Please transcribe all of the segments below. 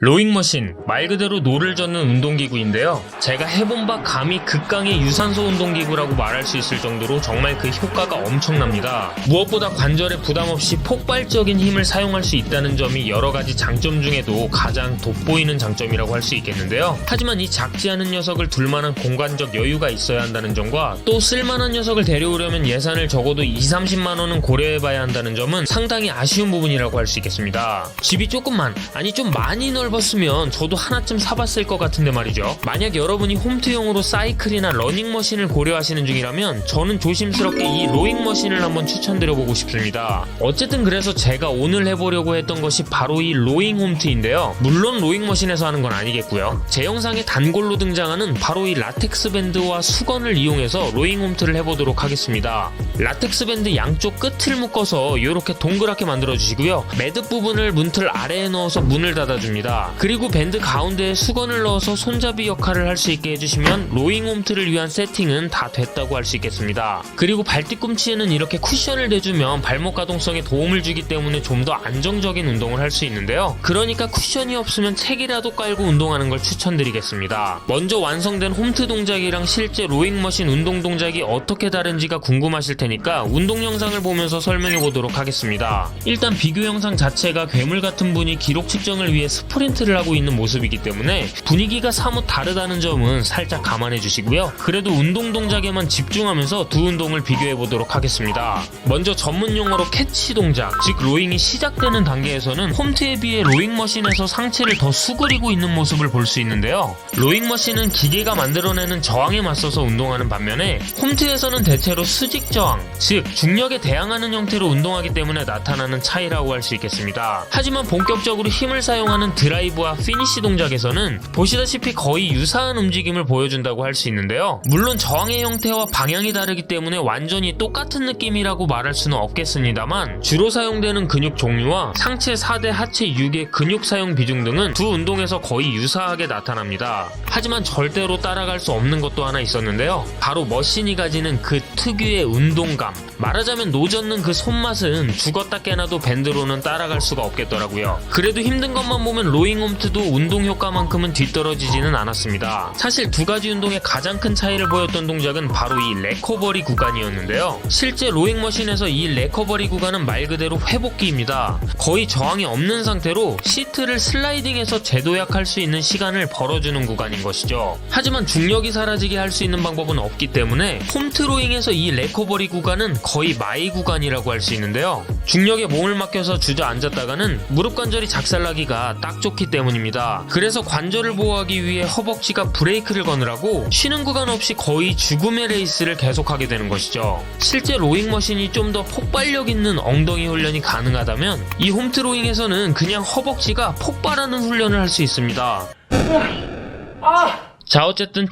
로잉머신, 말 그대로 노를 젓는 운동기구인데요. 제가 해본 바 감히 극강의 유산소 운동기구라고 말할 수 있을 정도로 정말 그 효과가 엄청납니다. 무엇보다 관절에 부담없이 폭발적인 힘을 사용할 수 있다는 점이 여러가지 장점 중에도 가장 돋보이는 장점이라고 할 수 있겠는데요. 하지만 이 작지 않은 녀석을 둘만한 공간적 여유가 있어야 한다는 점과 또 쓸만한 녀석을 데려오려면 예산을 적어도 20-30만원은 고려해봐야 한다는 점은 상당히 아쉬운 부분이라고 할 수 있겠습니다. 집이 조금만, 아니 좀 많이 넓었으면 저도 하나쯤 사봤을 것 같은데 말이죠. 만약 여러분이 홈트용으로 사이클이나 러닝머신을 고려하시는 중이라면 저는 조심스럽게 이 로잉머신을 한번 추천드려보고 싶습니다. 어쨌든 그래서 제가 오늘 해보려고 했던 것이 바로 이 로잉 홈트인데요. 물론 로잉머신에서 하는 건 아니겠고요. 제 영상에 단골로 등장하는 바로 이 라텍스 밴드와 수건을 이용해서 로잉 홈트를 해보도록 하겠습니다. 라텍스 밴드 양쪽 끝을 묶어서 이렇게 동그랗게 만들어주시고요. 매듭 부분을 문틀 아래에 넣어서 문을 닫아줍니다. 그리고 밴드 가운데에 수건을 넣어서 손잡이 역할을 할 수 있게 해주시면 로잉 홈트를 위한 세팅은 다 됐다고 할 수 있겠습니다. 그리고 발뒤꿈치에는 이렇게 쿠션을 대주면 발목 가동성에 도움을 주기 때문에 좀 더 안정적인 운동을 할 수 있는데요. 그러니까 쿠션이 없으면 책이라도 깔고 운동하는 걸 추천드리겠습니다. 먼저 완성된 홈트 동작이랑 실제 로잉머신 운동 동작이 어떻게 다른지가 궁금하실 테니까 운동 영상을 보면서 설명해 보도록 하겠습니다. 일단 비교 영상 자체가 괴물 같은 분이 기록 측정을 위해 스프린트를 하고 있는 모습이기 때문에 분위기가 사뭇 다르다는 점은 살짝 감안해 주시고요. 그래도 운동 동작에만 집중하면서 두 운동을 비교해 보도록 하겠습니다. 먼저 전문 용어로 캐치 동작, 즉 로잉이 시작되는 단계에서는 홈트에 비해 로잉머신에서 상체를 더 수그리고 있는 모습을 볼 수 있는데요. 로잉머신은 기계가 만들어내는 저항에 맞서서 운동하는 반면에 홈트에서는 대체로 수직 저항, 즉 중력에 대항하는 형태로 운동하기 때문에 나타나는 차이라고 할 수 있겠습니다. 하지만 본격적으로 힘을 사용하는 드라이브와 피니시 동작에서는 보시다시피 거의 유사한 움직임을 보여준다고 할 수 있는데요. 물론 저항의 형태와 방향이 다르기 때문에 완전히 똑같은 느낌이라고 말할 수는 없겠습니다만 주로 사용되는 근육 종류와 상체 4대 하체 6의 근육 사용 비중 등은 두 운동에서 거의 유사하게 나타납니다. 하지만 절대로 따라갈 수 없는 것도 하나 있었는데요. 바로 머신이 가지는 그 특유의 운동감, 말하자면 노젓는 그 손맛은 죽었다 깨나도 밴드로는 따라갈 수가 없겠더라고요. 그래도 힘든 것만 보면 로잉 홈트도 운동 효과만큼은 뒤떨어지지는 않았습니다. 사실 두 가지 운동의 가장 큰 차이를 보였던 동작은 바로 이 레커버리 구간이었는데요. 실제 로잉머신에서 이 레커버리 구간은 말 그대로 회복기입니다. 거의 저항이 없는 상태로 시트를 슬라이딩해서 재도약할 수 있는 시간을 벌어주는 구간인 것이죠. 하지만 중력이 사라지게 할 수 있는 방법은 없기 때문에 홈트 로잉에서 이 레커버리 구간은 거의 마이 구간이라고 할 수 있는데요. 중력에 몸을 맡겨서 주저앉았다가는 무릎 관절이 작살나기가 딱 좋기 때문입니다. 그래서 관절을 보호하기 위해 허벅지가 브레이크를 거느라고 쉬는 구간 없이 거의 죽음의 레이스를 계속하게 되는 것이죠. 실제 로잉머신이 좀 더 폭발력 있는 엉덩이 훈련이 가능하다면 이 홈트 로잉에서는 그냥 허벅지가 폭발하는 훈련을 할 수 있습니다. 자, 어쨌든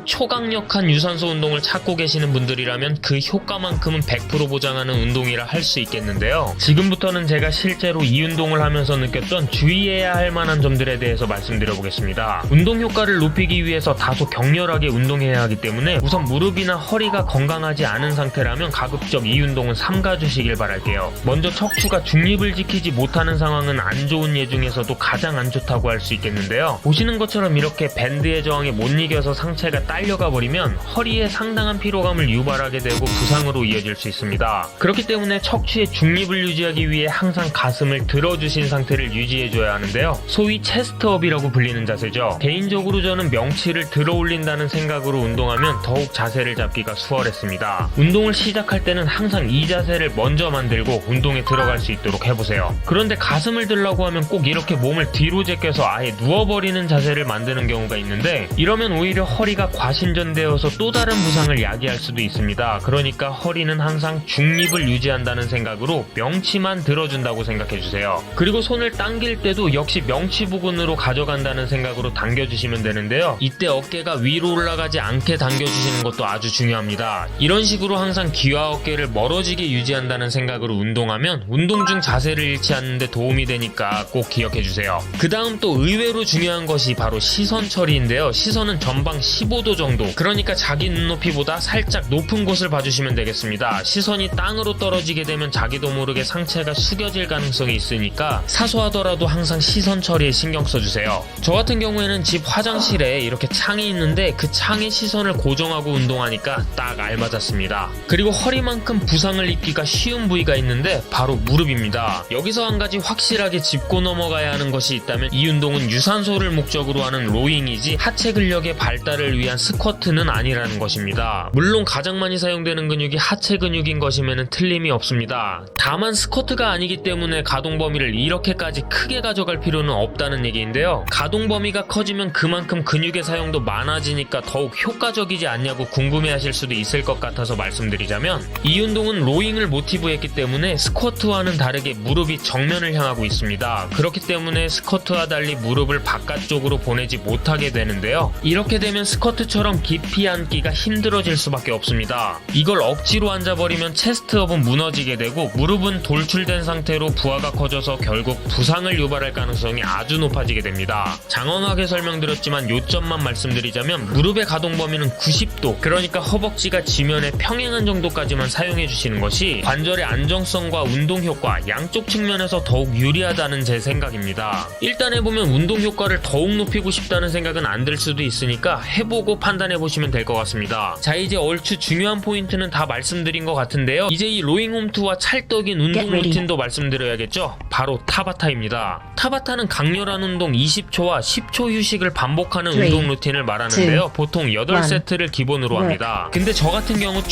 초강력한 유산소 운동을 찾고 계시는 분들이라면 그 효과만큼은 100% 보장하는 운동이라 할 수 있겠는데요. 지금부터는 제가 실제로 이 운동을 하면서 느꼈던 주의해야 할 만한 점들에 대해서 말씀드려보겠습니다. 운동 효과를 높이기 위해서 다소 격렬하게 운동해야 하기 때문에 우선 무릎이나 허리가 건강하지 않은 상태라면 가급적 이 운동은 삼가주시길 바랄게요. 먼저 척추가 중립을 지키지 못하는 상황은 안 좋은 예 중에서도 가장 안 좋다고 할 수 있겠는데요. 보시는 것처럼 이렇게 밴드의 저항에 못 이겨서 상체가 딸려가 버리면 허리에 상당한 피로감을 유발하게 되고 부상으로 이어질 수 있습니다. 그렇기 때문에 척추의 중립을 유지하기 위해 항상 가슴을 들어주신 상태를 유지해줘야 하는데요. 소위 체스트업이라고 불리는 자세죠. 개인적으로 저는 명치를 들어 올린다는 생각으로 운동하면 더욱 자세를 잡기가 수월했습니다. 운동을 시작할 때는 항상 이 자세를 먼저 만들고 운동에 들어갈 수 있도록 해보세요. 그런데 가슴을 들라고 하면 꼭 이렇게 몸을 뒤로 제껴서 아예 누워버리는 자세를 만드는 경우가 있는데 이러면 오히려 허리가 과신전되어서 또 다른 부상을 야기할 수도 있습니다. 그러니까 허리는 항상 중립을 유지한다는 생각으로 명치만 들어준다고 생각해주세요. 그리고 손을 당길 때도 역시 명치 부근으로 가져간다는 생각으로 당겨주시면 되는데요. 이때 어깨가 위로 올라가지 않게 당겨주시는 것도 아주 중요합니다. 이런 식으로 항상 귀와 어깨를 멀어지게 유지한다는 생각으로 운동하면 운동 중 자세를 잃지 않는데 도움이 되니까 꼭 기억해주세요. 그 다음 또 의외로 중요한 것이 바로 시선 처리인데요. 시선은 전방 15도 정도, 그러니까 자기 눈높이보다 살짝 높은 곳을 봐주시면 되겠습니다. 시선이 땅으로 떨어지게 되면 자기도 모르게 상체가 숙여질 가능성이 있으니까 사소하더라도 항상 시선 처리에 신경 써주세요. 저 같은 경우에는 집 화장실에 이렇게 창이 있는데 그 창에 시선을 고정하고 운동하니까 딱 알맞았습니다. 그리고 허리만큼 부상을 입기가 쉬운 부위가 있는데 바로 무릎입니다. 여기서 한 가지 확실하게 짚고 넘어가야 하는 것이 있다면 이 운동은 유산소를 목적으로 하는 로잉이지 하체 근력의 발달을 위한 스쿼트는 아니라는 것입니다. 물론 가장 많이 사용되는 근육이 하체 근육인 것이면 틀림이 없습니다. 다만 스쿼트가 아니기 때문에 가동 범위를 이렇게까지 크게 가져갈 필요는 없다는 얘기인데요. 가동 범위가 커지면 그만큼 근육의 사용도 많아지니까 더욱 효과적이지 않냐고 궁금해하실 수도 있을 것 같아서 말씀드리자면, 이 운동은 로잉을 모티브했기 때문에 스쿼트와는 다르게 무릎이 정면을 향하고 있습니다. 그렇기 때문에 스쿼트와 달리 무릎을 바깥쪽으로 보내지 못하게 되는데요. 이렇게 되면 스쿼트처럼 깊이 앉기가 힘들어질 수밖에 없습니다. 이걸 억지로 앉아버리면 체스트업은 무너지게 되고 무릎은 돌출된 상태로 부하가 커져서 결국 부상을 유발할 가능성이 아주 높아지게 됩니다. 장황하게 설명드렸지만 요점만 말씀드리자면 무릎의 가동 범위는 90도, 그러니까 허벅지가 지면에 평행한 정도까지만 사용해 주시는 것이 관절의 안정성과 운동 효과 양쪽 측면에서 더욱 유리하다는 제 생각입니다. 일단 해보면 운동 효과를 더욱 높이고 싶다는 생각은 안 들 수도 있으니까 해보고 판단해 보시면 될 것 같습니다. 자, 이제 얼추 중요한 포인트는 다 말씀드린 것 같은데요. 이제 이 로잉 홈트와 찰떡인 운동 루틴도 말씀드려야겠죠. 바로 타바타입니다. 타바타는 강렬한 운동 20초와 10초 휴식을 반복하는 운동 루틴을 말하는데요. 보통 8세트를 기본으로 합니다. 근데 저 같은 경우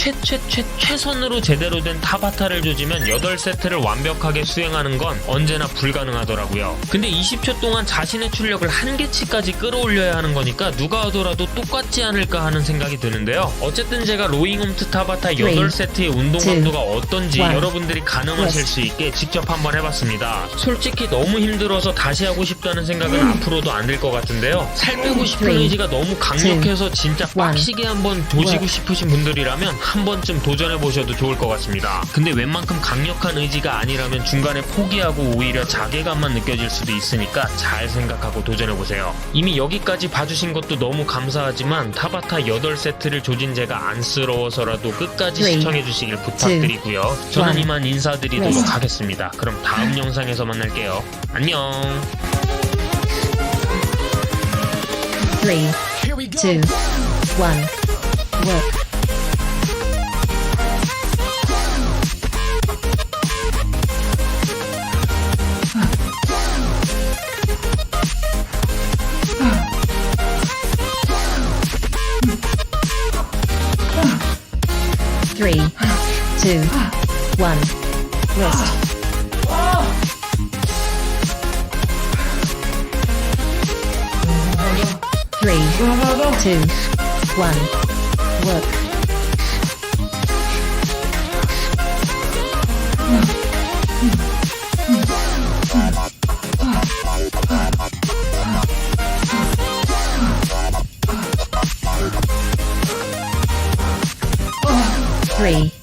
최선으로 제대로 된 타바타를 조지면 8세트를 완벽하게 수행하는 건 언제나 불가능하더라고요. 근데 20초 동안 자신의 출력을 한계치까지 끌어올려야 하는 거니까 누가 하더라도 똑같지 않을까 하는 생각이 드는데요. 어쨌든 제가 로잉 홈트 타바타 8세트의 운동 강도가 어떤지 여러분들이 가늠하실 수 있게 직접 한번 해봤습니다. 솔직히 너무 힘들어서 다시 하고 싶다는 생각은 앞으로도 안 들 것 같은데요. 살 빼고 싶은 의지가 너무 강력해서 진짜 빡시게 한번 조지고 싶으신 분들이라면 한 번쯤 도전해보셔도 좋을 것 같습니다. 근데 웬만큼 강력한 의지가 아니라면 중간에 포기하고 오히려 자괴감만 느껴질 수도 있으니까 잘 생각하고 도전해보세요. 이미 여기까지 봐주신 것도 너무 감사하지만 타바타 8세트를 조진 제가 안쓰러워서라도 끝까지 시청해주시길 부탁드리고요. 저는 이만 인사드리도록 하겠습니다. 그럼 다음 영상에서 만날게요. 안녕. 3, 2, 1, work. 3, 2, 1, rest. 3, 2, 1, work. 3,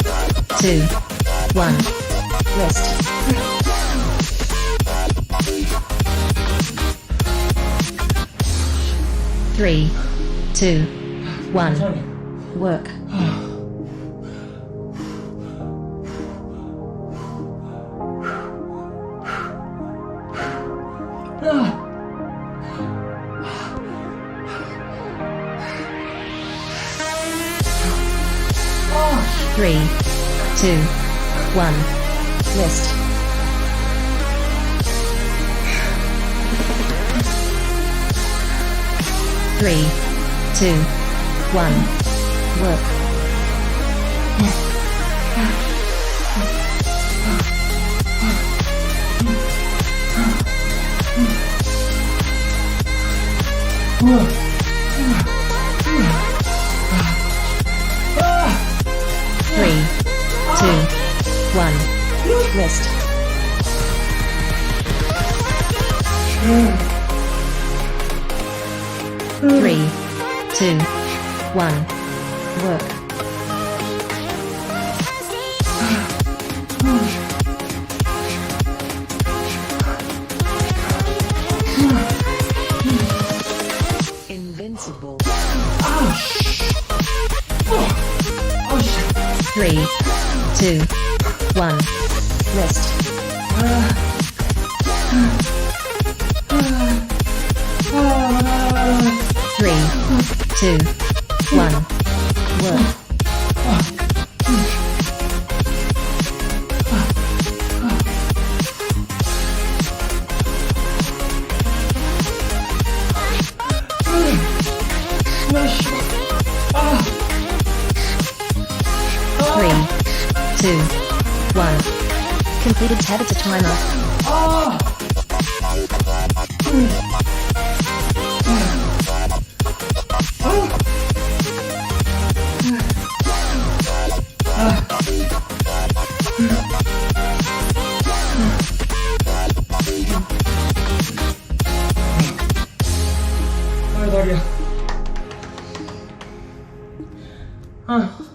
2, 1, rest. 3, 2, 1, work. Three, two, one, rest. 3, 2, 1, work. 3, 2, 1, rest. 3, 2, 1, work. 'Invincible'. 2, 1. Rest. 3, 2, 1. Work. Three, two, one. Completed tabata timer. 아, 다리야. 아.